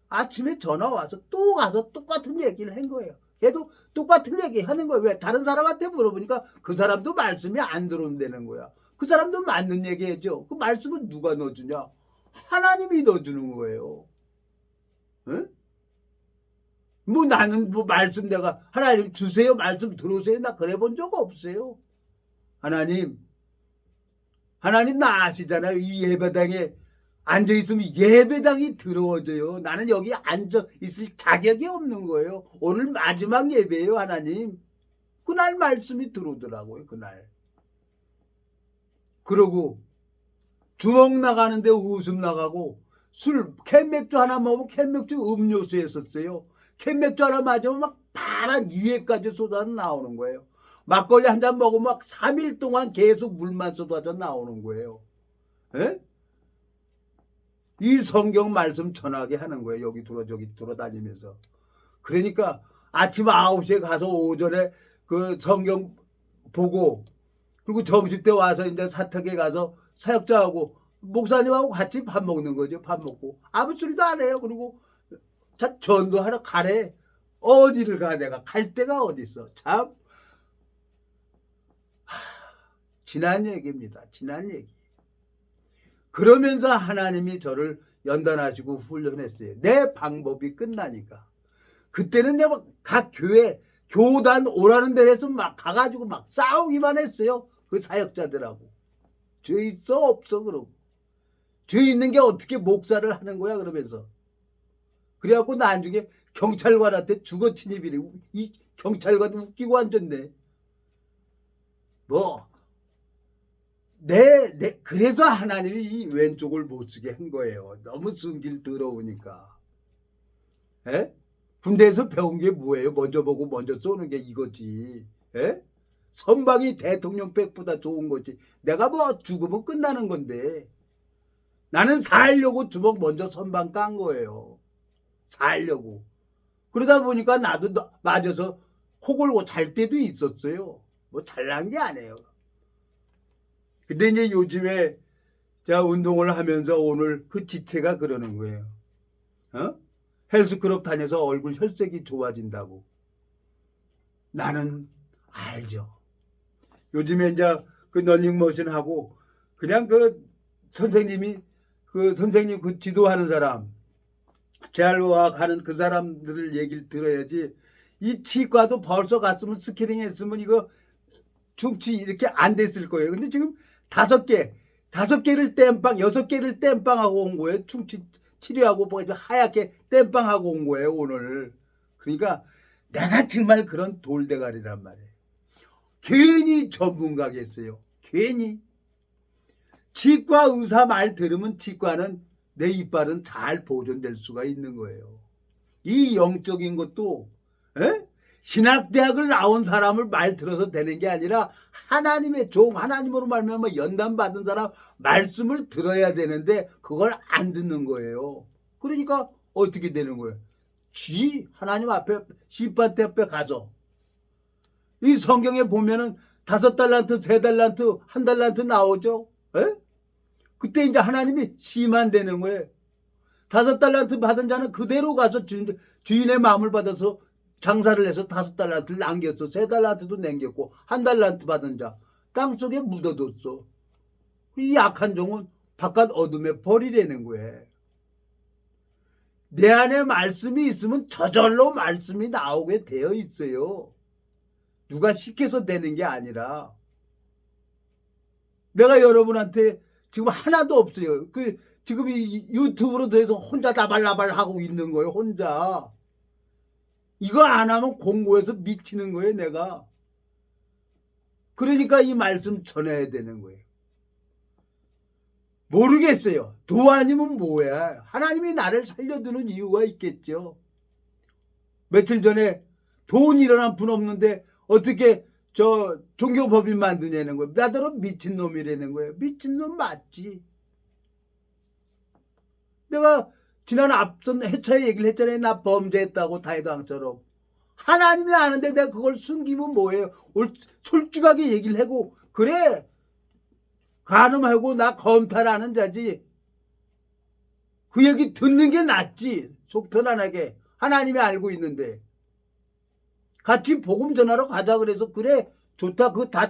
아침에 전화 와서 또 가서 똑같은 얘기를 한 거예요. 걔도 똑같은 얘기 하는 거예요. 왜? 다른 사람한테 물어보니까 그 사람도 말씀이 안 들어온다는 거야. 그 사람도 맞는 얘기 해죠. 그 말씀은 누가 넣어주냐? 하나님이 넣어주는 거예요. 응? 뭐 나는 뭐 말씀 내가 하나님 주세요 말씀 들어오세요 나 그래 본 적 없어요. 하나님 나 아시잖아요. 이 예배당에 앉아있으면 예배당이 더러워져요. 나는 여기 앉아있을 자격이 없는 거예요. 오늘 마지막 예배예요. 하나님 그날 말씀이 들어오더라고요. 그날. 그러고 주먹 나가는데 웃음 나가고 캔맥주 하나 먹으면 캔맥주 음료수 했었어요. 캔맥주 하나 맞으면 막 파란 위에까지 쏟아 나오는 거예요. 막걸리 한 잔 먹으면 막 3일 동안 계속 물만 쏟아져 나오는 거예요. 에? 이 성경 말씀 전하게 하는 거예요. 여기 저기 돌아다니면서. 그러니까 아침 9시에 가서 오전에 그 성경 보고 그리고 점심 때 와서 이제 사택에 가서 사역자하고 목사님하고 같이 밥 먹는 거죠. 밥 먹고 아무 소리도 안 해요. 그리고 전도하러 가래. 어디를 가 내가 갈 데가 어디 있어. 참 지난 얘기입니다. 지난 얘기. 그러면서 하나님이 저를 연단하시고 훈련했어요. 내 방법이 끝나니까. 그때는 내가 각 교회 교단 오라는 데에서 막 가가지고 막 싸우기만 했어요. 그 사역자들하고. 죄 있어 없어 그러고. 죄 있는 게 어떻게 목사를 하는 거야 그러면서. 그래갖고 나중에 경찰관한테 주거 침입이래. 이 경찰관 웃기고 앉았네. 뭐 그래서 하나님이 이 왼쪽을 못 쓰게 한 거예요. 너무 성질 더러우니까. 에? 군대에서 배운 게 뭐예요? 먼저 보고 먼저 쏘는 게 이거지. 에? 선방이 대통령 백보다 좋은 거지. 내가 뭐 죽으면 끝나는 건데. 나는 살려고 주먹 먼저 선방 깐 거예요. 살려고. 그러다 보니까 나도 맞아서 코 골고 잘 때도 있었어요. 뭐 잘난 게 아니에요. 근데 이제 요즘에 제가 운동을 하면서 오늘 그 지체가 그러는 거예요. 어? 헬스클럽 다녀서 얼굴 혈색이 좋아진다고. 나는 알죠. 요즘에 이제 그 런닝머신 하고 그냥 그 선생님 그 지도하는 사람 재활과 가는 그 사람들 얘기를 들어야지. 이 치과도 벌써 갔으면 스캐닝 했으면 이거 충치 이렇게 안 됐을 거예요. 근데 지금 5개를 땜빵 6개를 땜빵하고 온 거예요. 충치 치료하고 뭐 하얗게 땜빵하고 온 거예요 오늘. 그러니까 내가 정말 그런 돌대가리란 말이에요. 괜히 전문가겠어요. 괜히. 치과 의사 말 들으면 치과는 내 이빨은 잘 보존될 수가 있는 거예요. 이 영적인 것도 신학대학을 나온 사람을 말 들어서 되는 게 아니라 하나님의 종, 하나님으로 말미암아 연단 받은 사람 말씀을 들어야 되는데 그걸 안 듣는 거예요. 그러니까 어떻게 되는 거예요? 하나님 앞에 심판대 앞에 가서 이 성경에 보면은 5달란트, 3달란트, 1달란트 나오죠. 그때 이제 하나님이 심한되는 거예요. 5달란트 받은 자는 그대로 가서 주인의 마음을 받아서 장사를 해서 5달란트를 남겼어. 3달란트도 남겼고 1달란트 받은 자 땅속에 묻어뒀어. 이 약한 종은 바깥 어둠에 버리라는 거예요. 내 안에 말씀이 있으면 저절로 말씀이 나오게 되어 있어요. 누가 시켜서 되는 게 아니라. 내가 여러분한테 지금 하나도 없어요. 지금 이 유튜브로 돼서 혼자 다발라발 하고 있는 거예요. 혼자. 이거 안 하면 공고해서 미치는 거예요. 내가. 그러니까 이 말씀 전해야 되는 거예요. 모르겠어요. 도 아니면 뭐야. 하나님이 나를 살려두는 이유가 있겠죠. 며칠 전에 돈 일어난 분 없는데 어떻게 저 종교법인 만드냐는 거예요. 나더러 미친놈이라는 거예요. 미친놈 맞지. 내가 지난 앞선 해차에 얘기를 했잖아요. 나 범죄했다고 다이당처럼. 하나님이 아는데 내가 그걸 숨기면 뭐예요. 솔직하게 얘기를 하고 그래 간음하고 나 검탈하는 자지. 그 얘기 듣는 게 낫지. 속 편안하게. 하나님이 알고 있는데. 같이 복음 전하러 가자 그래서 그래 좋다. 그거 다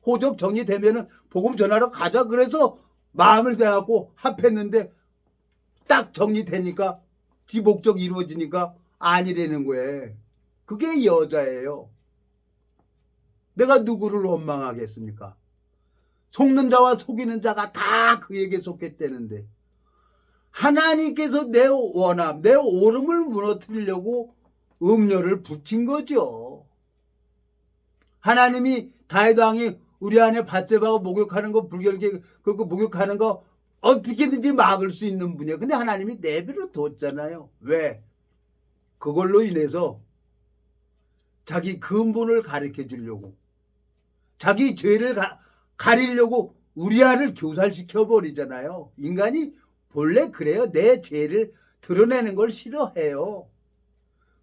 호적 정리되면은 복음 전하러 가자 그래서 마음을 대갖고 합했는데 딱 정리되니까 지 목적 이루어지니까 아니라는 거예요. 그게 여자예요. 내가 누구를 원망하겠습니까? 속는 자와 속이는 자가 다 그에게 속했다는데 하나님께서 내 원함, 내 오름을 무너뜨리려고 음료를 붙인 거죠. 하나님이 다윗 왕이 우리 안에 밧세바가 목욕하는 거 불결계 그거 목욕하는 거 어떻게든지 막을 수 있는 분이야. 근데 하나님이 내버려 뒀잖아요. 왜? 그걸로 인해서 자기 근본을 가르쳐 주려고 자기 죄를 가리려고 우리아를 교살시켜 버리잖아요. 인간이 본래 그래요. 내 죄를 드러내는 걸 싫어해요.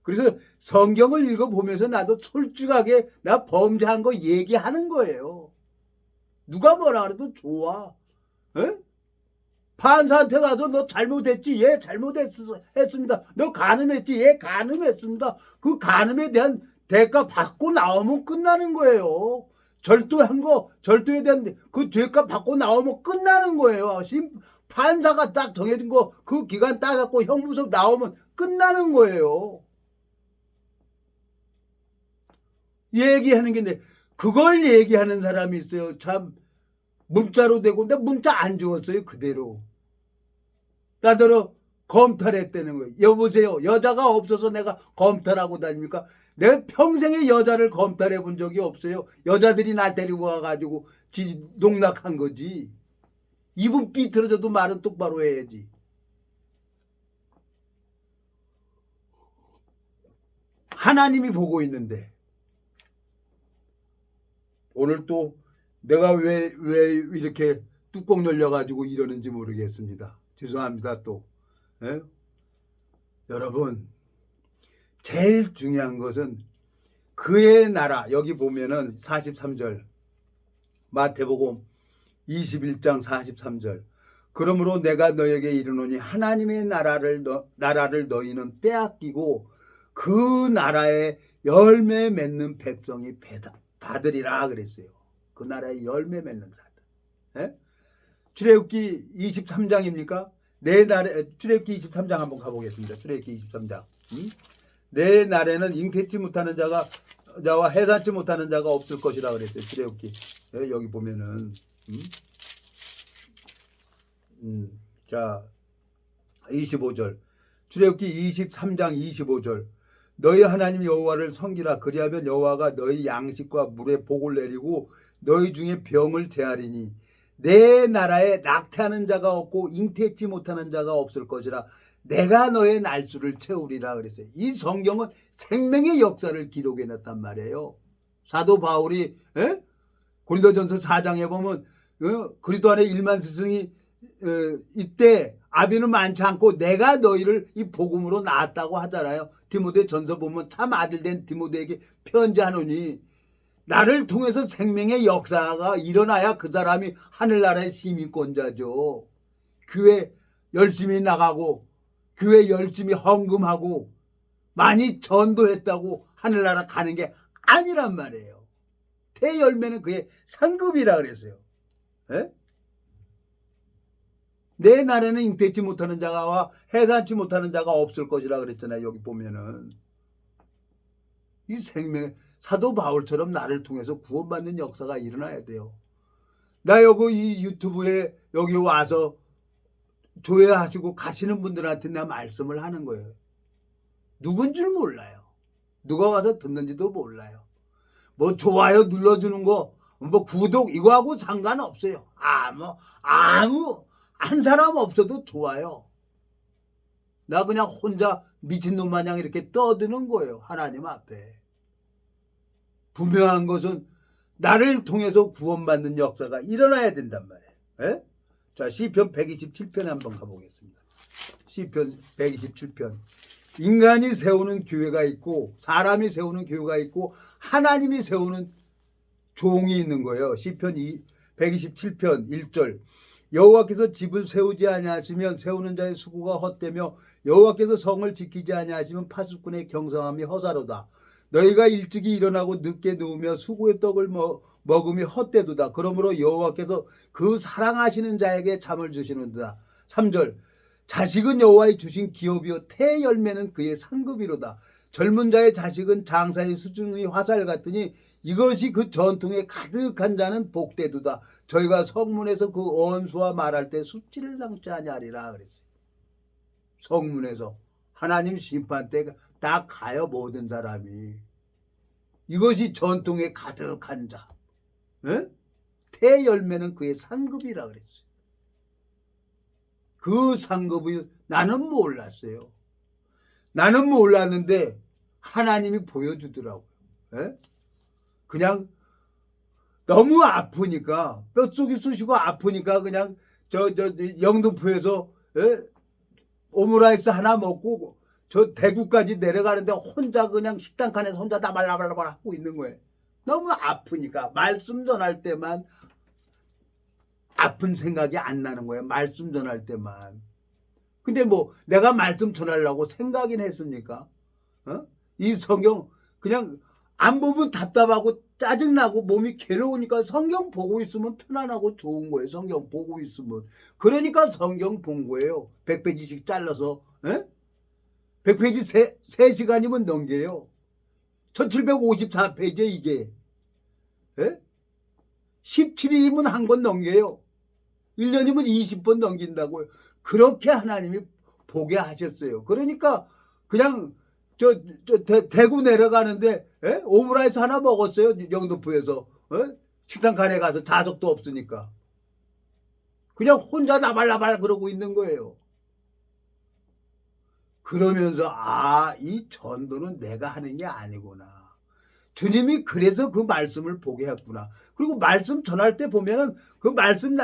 그래서 성경을 읽어보면서 나도 솔직하게 나 범죄한 거 얘기하는 거예요. 누가 뭐라 그래도 좋아. 에? 판사한테 가서 너 잘못했지? 예, 잘못했습니다. 너 간음했지? 예, 간음했습니다. 그 간음에 대한 대가 받고 나오면 끝나는 거예요. 절도에 대한 그 죄값 받고 나오면 끝나는 거예요. 판사가 딱 정해진 거 그 기간 딱 갖고 형무소 나오면 끝나는 거예요. 얘기하는 게 그걸 얘기하는 사람이 있어요. 참 문자로 되고 근데 문자 안 주었어요. 그대로. 나더러 검탈했다는 거예요. 여보세요. 여자가 없어서 내가 검탈하고 다닙니까? 내가 평생에 여자를 검탈해 본 적이 없어요. 여자들이 날 데리고 와가지고 농락한 거지. 입은 삐뚤어져도 말은 똑바로 해야지. 하나님이 보고 있는데 오늘 또 내가 왜 이렇게 뚜껑 열려가지고 이러는지 모르겠습니다. 죄송합니다 또. 예? 여러분 제일 중요한 것은 그의 나라 여기 보면은 43절 마태복음 21장 43절 그러므로 내가 너에게 이르노니 하나님의 나라를 너희는 빼앗기고 그 나라에 열매 맺는 백성이 받으리라 그랬어요. 그 나라에 열매 맺는 자들. 예? 출애굽기 23장입니까? 출애굽기 23장 한번 가보겠습니다. 출애굽기 23장. 내 날에는 잉태치 못하는 자와 해산치 못하는 자가 없을 것이라 그랬어요. 출애굽기. 예, 여기 보면은 자 25절 출애굽기 23장 25절 너희 하나님 여호와를 섬기라 그리하면 여호와가 너희 양식과 물에 복을 내리고 너희 중에 병을 제하리니 내 나라에 낙태하는 자가 없고 잉태치 못하는 자가 없을 것이라 내가 너의 날수를 채우리라 그랬어요. 이 성경은 생명의 역사를 기록해 놨단 말이에요. 사도 바울이 고린도전서 4장에 보면 그리스도 안에 1만 스승이 이때 아비는 많지 않고 내가 너희를 이 복음으로 낳았다고 하잖아요. 디모데 전서 보면 참 아들된 디모데에게 편지하노니 나를 통해서 생명의 역사가 일어나야 그 사람이 하늘나라의 시민권자죠. 교회 열심히 나가고 교회 열심히 헌금하고 많이 전도했다고 하늘나라 가는 게 아니란 말이에요. 대열매는 그의 상급이라 그랬어요. 에? 내 날에는 잉태치 못하는 자와 해산치 못하는 자가 없을 것이라 그랬잖아요. 여기 보면은 이 생명 사도 바울처럼 나를 통해서 구원받는 역사가 일어나야 돼요. 나 여기 이 유튜브에 여기 와서 조회하시고 가시는 분들한테 나 말씀을 하는 거예요. 누군 줄 몰라요. 누가 와서 듣는지도 몰라요. 뭐 좋아요 눌러주는 거, 뭐 구독 이거하고 상관없어요. 아무 한 사람 없어도 좋아요. 나 그냥 혼자 미친놈 마냥 이렇게 떠드는 거예요. 하나님 앞에. 분명한 것은 나를 통해서 구원받는 역사가 일어나야 된단 말이에요. 에? 자, 시편 127편 한번 가보겠습니다. 시편 127편. 인간이 세우는 교회가 있고 사람이 세우는 교회가 있고 하나님이 세우는 종이 있는 거예요. 시편 127편 1절. 여호와께서 집을 세우지 아니하시면 세우는 자의 수고가 헛되며 여호와께서 성을 지키지 아니하시면 파수꾼의 경성함이 허사로다. 너희가 일찍이 일어나고 늦게 누우며 수고의 떡을 먹음이 헛되도다. 그러므로 여호와께서 그 사랑하시는 자에게 잠을 주시는도다. 3절. 자식은 여호와의 주신 기업이요 태 열매는 그의 상급이로다. 젊은 자의 자식은 장사의 수중의 화살 같으니 이것이 그 전통에 가득한 자는 복되도다. 저희가 성문에서 그 언수와 말할 때 수치를 당치 아니하리라 그랬어요. 성문에서 하나님 심판 때 다 가요. 모든 사람이. 이것이 전통에 가득한 자. 에? 태 열매는 그의 상급이라 그랬어요. 그 상급이 나는 몰랐어요. 나는 몰랐는데 하나님이 보여주더라고요. 에? 그냥 너무 아프니까 뼛속이 쑤시고 아프니까 그냥 저 영등포에서 오므라이스 하나 먹고 저 대구까지 내려가는데 혼자 그냥 식당 칸에서 혼자 다 말라말라 하고 있는 거예요. 너무 아프니까 말씀 전할 때만 아픈 생각이 안 나는 거예요. 말씀 전할 때만. 근데 뭐 내가 말씀 전하려고 생각이나 했습니까? 이 성경 그냥 안 보면 답답하고 짜증나고 몸이 괴로우니까 성경 보고 있으면 편안하고 좋은 거예요. 성경 보고 있으면. 그러니까 성경 본 거예요. 100페이지씩 잘라서. 에? 100페이지 3시간이면 넘겨요. 1754페이지에 이게. 에? 17일이면 한 권 넘겨요. 1년이면 20번 넘긴다고요. 그렇게 하나님이 보게 하셨어요. 그러니까 그냥 대구 내려가는데 오므라이스 하나 먹었어요. 영등포에서. 식당 간에 가서 좌석도 없으니까. 그냥 혼자 나발나발 그러고 있는 거예요. 그러면서 이 전도는 내가 하는 게 아니구나. 주님이 그래서 그 말씀을 보게 했구나. 그리고 말씀 전할 때 보면은 그 말씀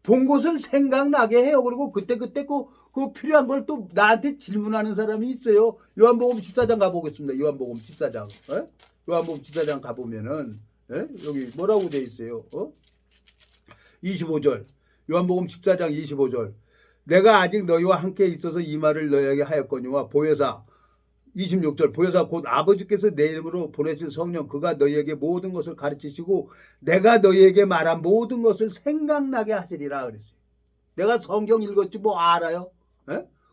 본 것을 생각나게 해요. 그리고 그때 그 필요한 걸 또 나한테 질문하는 사람이 있어요. 요한복음 14장 가보겠습니다. 요한복음 14장. 요한복음 14장 가보면은 여기 뭐라고 돼 있어요? 25절. 요한복음 14장 25절. 내가 아직 너희와 함께 있어서 이 말을 너희에게 하였거니와 보혜사 26절 보혜사 곧 아버지께서 내 이름으로 보내실 성령 그가 너희에게 모든 것을 가르치시고 내가 너희에게 말한 모든 것을 생각나게 하시리라 그랬어요. 내가 성경 읽었지 뭐 알아요?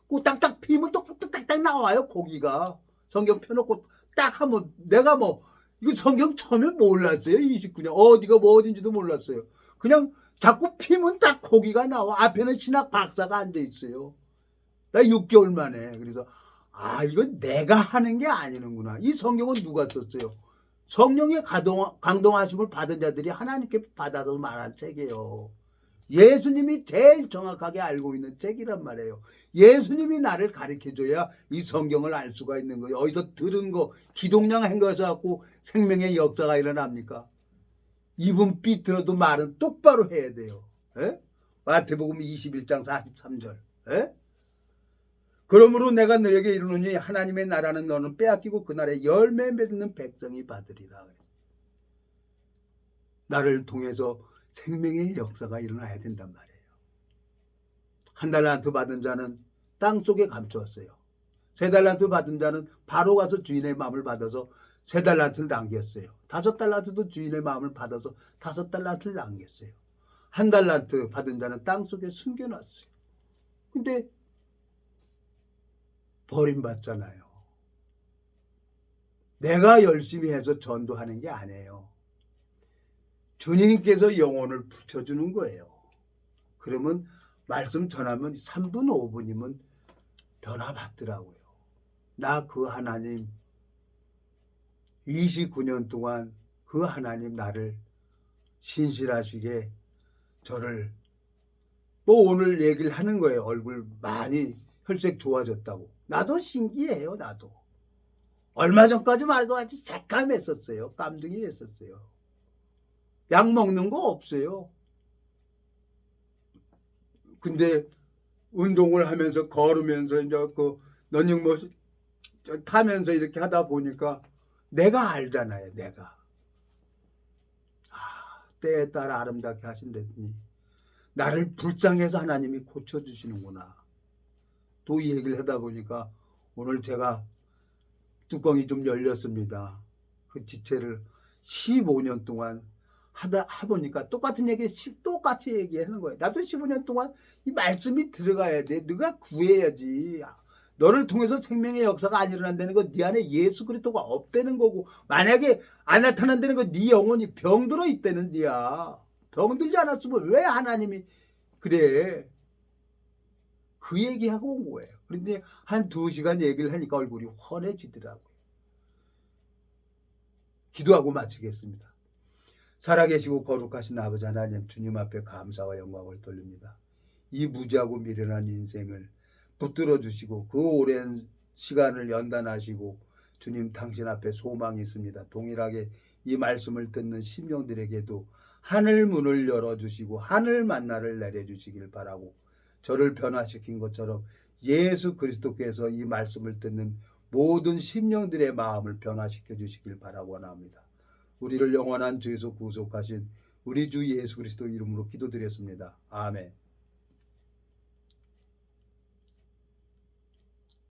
꼭 딱딱 피면 또 딱딱 나와요. 고기가 성경 펴놓고 딱 하면 내가 뭐 이거 성경 처음에 몰랐어요. 29년 어디가 뭐 어딘지도 몰랐어요. 그냥 자꾸 피면 딱 고기가 나와. 앞에는 신학 박사가 앉아 있어요. 나 6개월 만에. 그래서 이건 내가 하는 게 아니는구나. 이 성경은 누가 썼어요? 성령의 강동하심을 받은 자들이 하나님께 받아서 말한 책이에요. 예수님이 제일 정확하게 알고 있는 책이란 말이에요. 예수님이 나를 가르쳐줘야 이 성경을 알 수가 있는 거예요. 어디서 들은 거 기동량 한 거에서 갖고 생명의 역사가 일어납니까? 입은 삐뚤어도 말은 똑바로 해야 돼요. 마태복음 21장 43절. 그러므로 내가 너에게 이르노니 하나님의 나라는 너는 빼앗기고 그날에 열매 맺는 백성이 받으리라. 나를 통해서 생명의 역사가 일어나야 된단 말이에요. 한 달란트 받은 자는 땅속에 감추었어요. 3달란트 받은 자는 바로 가서 주인의 마음을 받아서 3달란트를 남겼어요. 5달란트도 주인의 마음을 받아서 5달란트를 남겼어요. 1달란트 받은 자는 땅속에 숨겨놨어요. 근데 버림받잖아요. 내가 열심히 해서 전도하는 게 아니에요. 주님께서 영혼을 붙여주는 거예요. 그러면 말씀 전하면 3분 5분이면 변화받더라고요. 나 그 하나님 29년 동안 그 하나님 나를 신실하시게 저를 오늘 얘기를 하는 거예요. 얼굴 많이 혈색 좋아졌다고. 나도 신기해요. 나도. 얼마 전까지만 해도 아주 새까맸었어요. 깜둥이 했었어요. 약 먹는 거 없어요. 근데 운동을 하면서 걸으면서 이제 그 러닝머신 타면서 이렇게 하다 보니까 내가 알잖아요. 내가. 때에 따라 아름답게 하신다더니 나를 불쌍해서 하나님이 고쳐주시는구나. 또 이 얘기를 하다 보니까 오늘 제가 뚜껑이 좀 열렸습니다. 그 지체를 15년 동안 하보니까 똑같은 얘기 똑같이 얘기하는 거예요. 나도 15년 동안 이 말씀이 들어가야 돼. 네가 구해야지. 너를 통해서 생명의 역사가 안 일어난다는 건 네 안에 예수 그리스도가 없다는 거고 만약에 안 나타난다는 건 네 영혼이 병들어 있다는 거야. 병들지 않았으면 왜 하나님이 그래. 그 얘기하고 온 거예요. 그런데 한 2시간 얘기를 하니까 얼굴이 환해지더라고요. 기도하고 마치겠습니다. 살아계시고 거룩하신 아버지 하나님 주님 앞에 감사와 영광을 돌립니다. 이 무지하고 미련한 인생을 붙들어 주시고 그 오랜 시간을 연단하시고 주님 당신 앞에 소망이 있습니다. 동일하게 이 말씀을 듣는 심령들에게도 하늘 문을 열어주시고 하늘 만나를 내려주시길 바라고 저를 변화시킨 것처럼 예수 그리스도께서 이 말씀을 듣는 모든 심령들의 마음을 변화시켜 주시길 바라고 원합니다. 우리를 영원한 죄에서 구속하신 우리 주 예수 그리스도 이름으로 기도드렸습니다. 아멘.